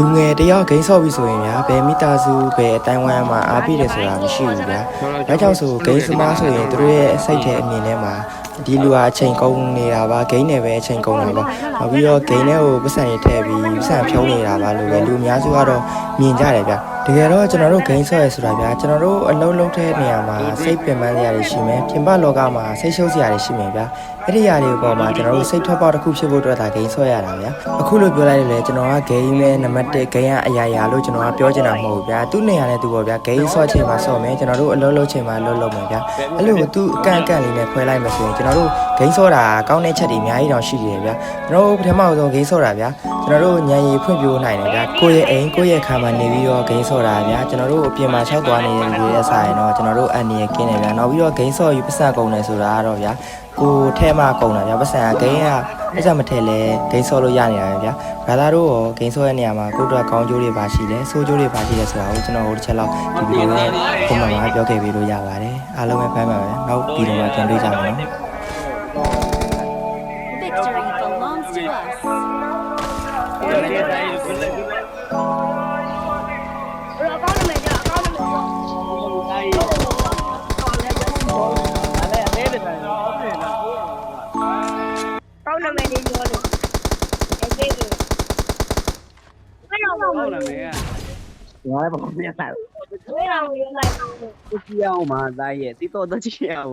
လူငယ်တယောက်ဂိမ်းဆော့ပြီးဆိုရင်ဗျာဘယ်မိသားစုဘယ်အတိုင်းဝိုင်းမှာအားပေးတယ်ဆိုတာမရှိဘူးဗျာဒါကြောင့်ဆိုဂိမ်းစမားဆိုရင်တို့ရဲ့စိတ်ထဲအမြင်ထဲမှာဒီလူဟာအချိန်ကုန်နေတာပါဂိမ်းနယ်ပဲအချိန်ကုန်တာပါနောက်ပြီးတော့ဂိမ်းထဲကိုပတ်စံတွေထည့်ပြီးပတ်စံဖြုံးနေတာပါလို့ပဲလူအများစုကတော့မြင်ကြတယ်ဗျာတကယ်တော့ကျွန်တော်တို့ဂိမ်းဆော့ရဆိုတာဗျာကျွန်တော်တို့အလုံးလုံးတဲ့နေရာမှာစိတ်ပင်ပန်းစရာတွေရှိမယ်ပြင်ပလောကမှာစိတ်ရှုပ်စရာတွေရှိမယ်ဗျာအဲ့ဒီຢာတွေပေါ်မှာကျွန်တော်တို့စိတ်ထွက်ပေါက်တစ်ခုဖြစ်ဖို့အတွက်ဒါဂိမ်းဆော့ရတာဗျာအခုလိုပြောလိုက်တယ်လေကျွန်တော်ကဂိမ်းနဲ့နံပါတ်1ဂိမ်းကအရာရာလို့ကျွန်တော်ကပြောချင်တာမဟုတ်ဘူးဗျာသူ့နေရာနဲ့သူပေါ့ဗျာဂိမ်းဆော့ချိန်မှာဆော့မယ်ကျွန်တော်တို့အလုံးလုံးချိန်မှာလုံးလုံးမယ်ဗျာအဲ့လိုသူ့အကန့်အကန့်လေးနဲ့ခွဲလိုက်မှဆိုရင်ကျွန်တော်တို့ဂိမ်းဆော့တာကောင်းတဲ့ချက်တွေအများကြီးတောင်ရှိတယ်ဗျာကျွန်တော်တို့ပထမဆုံးဂိမ်းဆော့တာဗျာကျွန်တော်တို့ညံရည်ဖွင့်ပြိုးနိုင်တယ်ဗျာကိုယ့်ရဲ့အိမ်ကိုယ့်ရဲ့ခါမှာနေပြီးတော့ဂိမ်းဆော့တာဗျာကျွန်တော်တို့အပြင်မှာ၆သွားနေတဲ့လူတွေရဲ့ဆိုင်တော့ကျွန်တော်တို့အန်နီရကင်းတယ်ဗျာနောက်ပြီးတော့ဂိမ်းဆော့ယူပတ်စံကုန်တယ်ဆိုတာကတော့ဗျာကိုထဲမှာကုန်တာဗျာပတ်စံကဂိမ်းကအဲ့ကြောင့်မထဲလဲဂိမ်းဆော့လို့ရနေတာပဲဗျာဘာသာတို့ရောဂိမ်းဆော့ရဲ့နေရာမှာကိုယ့်အတွက်ကောင်းကျိုးတွေပါရှိလဲဆိုးကျိုးတွေပါရှိလဲဆိုတာကိုကျွန်တော်တို့တစ်ချက်လောက်ဒီဗီဒီယိုနဲ့ပုံမှန်မှာပြောခဲ့ပေးလို့ရပါတယ်အားလုံးပဲဖမ်းပါပဲနောက်ဗီဒီယိုမှာပြန်တွေ့ကြမယ်နော် Victory belongs to us. ကောင်းနာမည်လေးပြောလို့အဲ့ဒီကိုဘယ်တော့မှမလုပ်ဘူး ငါလည်းဘာမှမရဘူး ဘယ်တော့မှမလုပ်လိုက်ဘူး ကြည့်အောင်မသားရဲ့တိတော့တော့ကြည့်အောင်